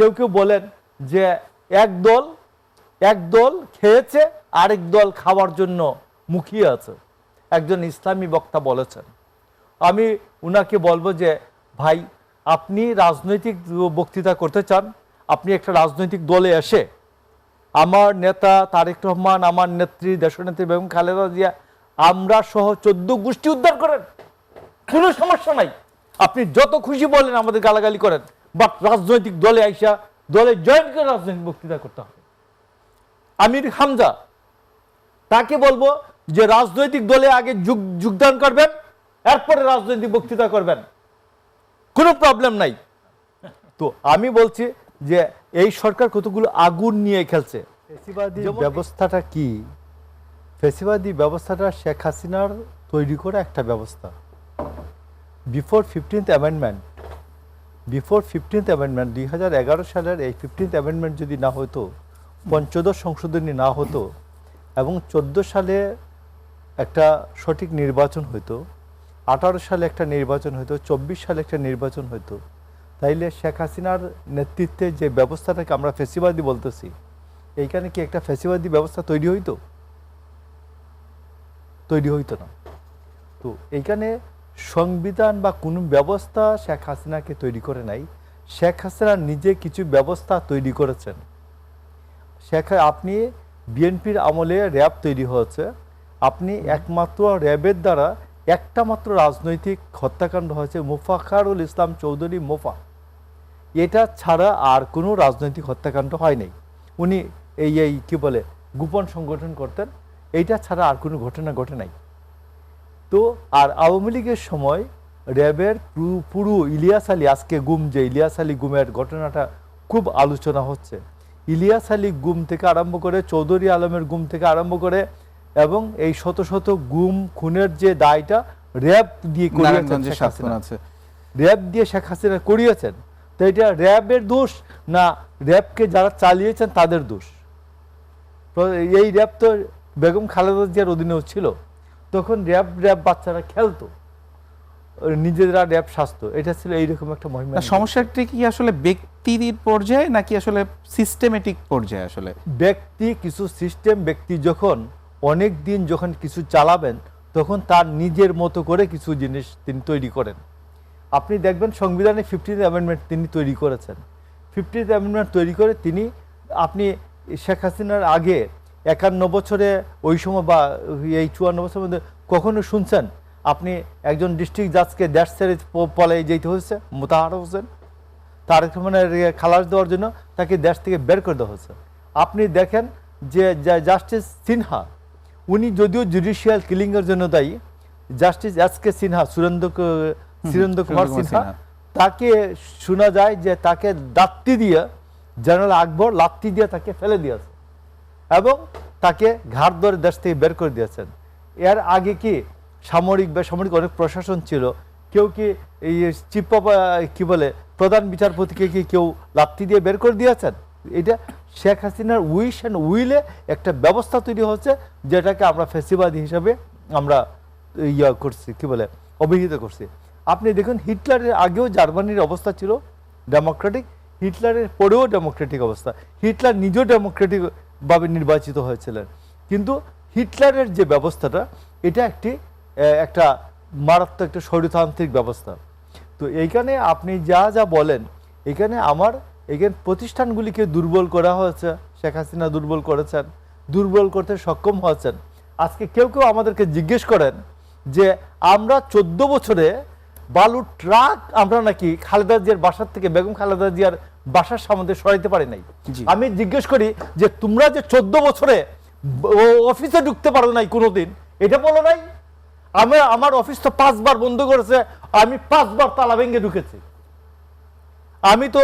কেউ কেউ বলেন যে এক দল খেয়েছে, আরেক দল খাওয়ার জন্য মুখিয়ে আছে। একজন ইসলামী বক্তা বলেছেন। আমি উনাকে বলবো যে ভাই, আপনি রাজনৈতিক বক্তৃতা করতে চান, আপনি একটা রাজনৈতিক দলে এসে আমার নেতা তারেক রহমান, আমার নেত্রী দেশনেত্রী বেগম খালেদা জিয়া, আমরা সহ 14 গোষ্ঠী উদ্ধার করেন, কোনো সমস্যা নাই। আপনি যত খুশি বলেন, আমাদের গালাগালি করেন, বাট রাজনৈতিক দলে আইসা দলে জয়েন করে রাজনৈতিক বক্তৃতা করতে হবে। আমির হামজা, তাকে বলবো যে রাজনৈতিক দলে আগে যোগদান করবেন, এরপরে রাজনৈতিক বক্তৃতা করবেন, কোনো প্রবলেম নাই। তো আমি বলছি যে এই সরকার কতগুলো আগুন নিয়ে খেলছে। ফ্যাসিবাদী ব্যবস্থাটা কি? ফ্যাসিবাদী ব্যবস্থাটা শেখ হাসিনার তৈরি করা একটা ব্যবস্থা। বিফোর 15th অ্যামেন্ডমেন্ট 2011 সালের এই 15th অ্যামেন্ডমেন্ট যদি না হতো, পঞ্চদশ সংশোধনী না হতো, এবং 14 সালে একটা সঠিক নির্বাচন হতো, 18 সালে একটা নির্বাচন হতো, 24 সালে একটা নির্বাচন হতো, তাইলে শেখ হাসিনার নেতৃত্বে যে ব্যবস্থাটাকে আমরা ফ্যাসিবাদী বলতেছি, এইখানে কি একটা ফ্যাসিবাদী ব্যবস্থা তৈরি হইতো? তৈরি হইতো না। তো এইখানে সংবিধান বা কোনো ব্যবস্থা শেখ হাসিনাকে তৈরি করে নাই। শেখ হাসিনা নিজে কিছু ব্যবস্থা তৈরি করেছেন। আপনি বিএনপির আমলে র্যাব তৈরি হয়েছে, আপনি একমাত্র র্যাবের দ্বারা একটা মাত্র রাজনৈতিক হত্যাকাণ্ড হয়েছে, মোফাখারুল ইসলাম চৌধুরী মোফা। এটা ছাড়া আর কোনো রাজনৈতিক হত্যাকাণ্ড হয় নাই। উনি এই কি বলে গোপন সংগঠন করতেন, এইটা ছাড়া আর কোনো ঘটনা ঘটে নাই। তো আর আওয়ামী লীগের সময় র্যাবের পুরো ইলিয়াস আলী, আজকে গুম, যে ইলিয়াস আলী গুমের ঘটনাটা খুব আলোচনা হচ্ছে, ইলিয়াস আলী গুম থেকে আরম্ভ করে, চৌধুরী আলমের গুম থেকে আরম্ভ করে, এবং এই শত শত গুম খুনের যে দায়টা র্যাব দিয়ে করিয়েছেন, র্যাব দিয়ে শেখ হাসিনা করিয়েছেন। তো এটা র্যাবের দোষ না র্যাবকে যারা চালিয়েছেন তাদের দোষ? এই র্যাব তো বেগম খালেদা জিয়ার অধীনেও ছিল, তখন র্যাব বাচ্চারা খেলতো, নিজেরা র্যাব শাস্ত। এটা ছিল এইরকম একটা মহিমা। সমস্যাটি কি আসলে ব্যক্তির পর্যায়ে নাকি আসলে সিস্টেমেটিক পর্যায়ে? আসলে ব্যক্তি কিছু সিস্টেম, ব্যক্তি যখন অনেক দিন যখন কিছু চালাবেন, তখন তার নিজের মতো করে কিছু জিনিস তিনি তৈরি করেন। আপনি দেখবেন সংবিধানে 15th অ্যামেন্ডমেন্ট তিনি তৈরি করেছেন। 15th অ্যামেন্ডমেন্ট তৈরি করে তিনি, আপনি শেখ হাসিনার আগে 51 বছরে ওই সময় বা এই 54 বছরের মধ্যে কখনো শুনছেন আপনি একজন ডিস্ট্রিক্ট জাজকে দেশ ছেড়ে পলায় যেতে হয়েছে? মোতাহার হোসেন, তারেক রহমানের খালাস দেওয়ার জন্য তাকে দেশ থেকে বের করে দেওয়া হয়েছে। আপনি দেখেন যে জাস্টিস সিনহা, উনি যদিও জুডিশিয়াল কিলিংয়ের জন্য দায়ী, জাস্টিস এস.কে সিনহা, সুরেন্দ্র কুমার সিনহা, তাকে শোনা যায় যে তাকে লাত্তি দিয়ে, জেনারেল আকবর লাত্তি দিয়ে তাকে ফেলে দিয়েছে এবং তাকে ঘাট ধরে দেশ থেকে বের করে দিয়েছেন। এর আগে কি সামরিক বেসামরিক অনেক প্রশাসন ছিল, কেউ কি এই চিফ অফ কি বলে প্রধান বিচারপতিকে কি কেউ লাত্তি দিয়ে বের করে দিয়েছেন? এটা শেখ হাসিনার উইশ অ্যান্ড উইলে একটা ব্যবস্থা তৈরি হচ্ছে, যেটাকে আমরা ফ্যাসিবাদী হিসাবে আমরা করছি, কি বলে অভিহিত করছি। আপনি দেখুন, হিটলারের আগেও জার্মানির অবস্থা ছিল ডেমোক্রেটিক, হিটলারের পরেও ডেমোক্রেটিক অবস্থা। হিটলার নিজেও ডেমোক্রেটিক ভাবে নির্বাচিত হয়েছিলেন, কিন্তু হিটলারের যে ব্যবস্থাটা, এটা একটা মারাত্মক একটা স্বৈরতান্ত্রিক ব্যবস্থা। তো এইখানে আপনি যা বলেন, এখানে প্রতিষ্ঠানগুলিকে দুর্বল করা হয়েছে, শেখ হাসিনা দুর্বল করেছেন, দুর্বল করতে সক্ষম হয়েছেন। আজকে কেউ আমাদেরকে জিজ্ঞেস করেন যে আমরা 14 বছরে বালুর ট্রাক আমরা নাকি খালেদা জিয়ার বাসার থেকে বেগম খালেদা জিয়ার বাসার সামনে সরাইতে পারি নাই। আমি জিজ্ঞেস করি যে তোমরা যে 14 বছরে অফিসে ঢুকতে পারো নাই কোনোদিন, এটা বলো নাই? আমার অফিস তো 5 বার বন্ধ করেছে, আমি 5 বার তালা ভেঙে ঢুকেছি। আমি তো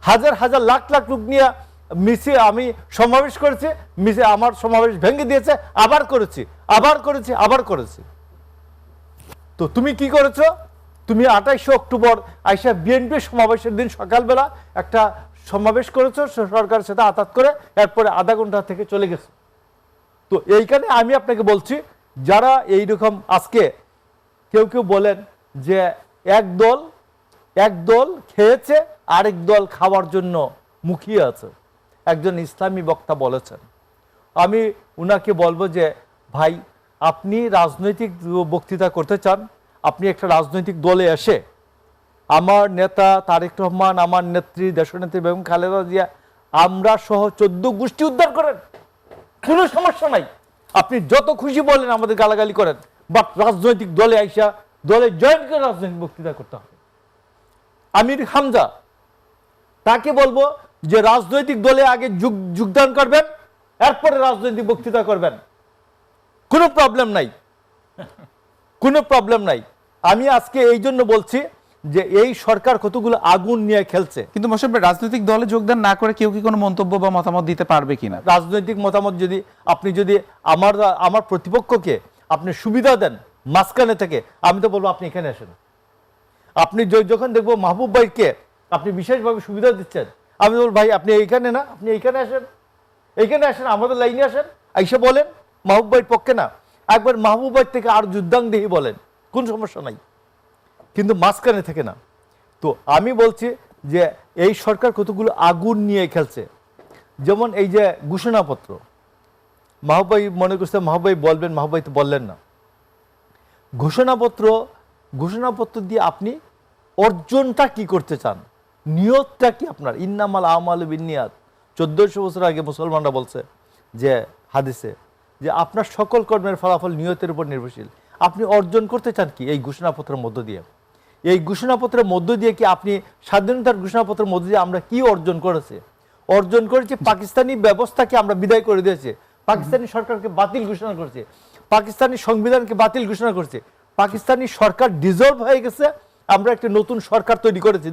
হাজার হাজার লাখ লাখ লোক নিয়ে আমি সমাবেশ করেছি, আমার সমাবেশ ভেঙে দিয়েছে, আবার করেছি। তো তুমি কি করেছো? তুমি 28 অক্টোবর আইসা বিএনপি সমাবেশের দিন সকালবেলা একটা সমাবেশ করেছো সরকারের সাথে আঘাত করে, এরপরে আধা ঘন্টা থেকে চলে গেছে। তো এইখানে আমি আপনাকে বলছি, যারা এইরকম আজকে কেউ বলেন যে এক দল খেয়েছে, আরেক দল খাওয়ার জন্য মুখিয়ে আছে, একজন ইসলামী বক্তা বলেছেন। আমি উনাকে বলবো যে ভাই, আপনি রাজনৈতিক বক্তৃতা করতে চান, আপনি একটা রাজনৈতিক দলে এসে আমার নেতা তারেক রহমান, আমার নেত্রী দেশনেত্রী বেগম খালেদা জিয়া, আমরা সহ 14 গোষ্ঠী উদ্ধার করেন, কোনো সমস্যা নাই, আপনি যত খুশি বলেন, আমাদের গালাগালি করেন, বাট রাজনৈতিক দলে আইসা দলে জয়েন করে রাজনৈতিক বক্তৃতা করতে হবে। আমির হামজা, তাকে বলবো যে রাজনৈতিক দলে আগে যোগদান করবেন, এরপরে রাজনৈতিক বক্তৃতা করবেন, কোনো প্রবলেম নাই, কোনো প্রবলেম নাই। আমি আজকে এই জন্য বলছি যে এই সরকার কতগুলো আগুন নিয়ে খেলছে। কিন্তু মোশাররফ ভাই, রাজনৈতিক দলে যোগদান না করে কেউ কি কোনো মন্তব্য বা মতামত দিতে পারবে কিনা? রাজনৈতিক মতামত যদি আপনি আমার প্রতিপক্ষকে আপনি সুবিধা দেন মাঝখানে থেকে, আমি তো বলবো আপনি এখানে আসেন। আপনি যখন দেখবো মাহবুব ভাইকে আপনি বিশেষভাবে সুবিধা দিচ্ছেন, আমি বলবো ভাই আপনি এইখানে না, আপনি এইখানে আসেন, এইখানে আসেন, আমাদের লাইনে আসেন, আইসা বলেন, মাহবুব ভাইয়ের পক্ষে না, একবার মাহবুব ভাই থেকে আর যুদ্ধাঙ্গদেহী বলেন, কোন সমস্যা নাই, কিন্তু মাঝখানে থেকে না। তো আমি বলছি যে এই সরকার কতগুলো আগুন নিয়ে খেলছে। যেমন এই যে ঘোষণাপত্র, মাহবুব ভাই মনে করছে মাহবুব ভাই বলবেন, মাহবুব ভাই তো বললেন না। ঘোষণাপত্র দিয়ে আপনি অর্জনটা কি করতে চান, নিয়তটা কি আপনার? ইন্নামাল আমালু বিন্নিয়াত, 1400 বছর আগে মুসলমানরা বলছে যে হাদিসে, যে আপনার সকল কর্মের ফলাফল নিয়তের উপর নির্ভরশীল। আপনি অর্জন করতে চান কি এই ঘোষণাপত্রের মধ্য দিয়ে? এই ঘোষণাপত্রের মধ্য দিয়ে কি আপনি স্বাধীনতার ঘোষণাপত্রের মধ্য দিয়ে আমরা কি অর্জন করেছি? অর্জন করেছি পাকিস্তানি ব্যবস্থাকে আমরা বিদায় করে দিয়েছি, পাকিস্তানি সরকারকে বাতিল ঘোষণা করেছে, পাকিস্তানি সংবিধানকে বাতিল ঘোষণা করেছে, পাকিস্তানি সরকার ডিজলভ হয়ে গেছে, আমরা একটা নতুন সরকার তৈরি করেছি।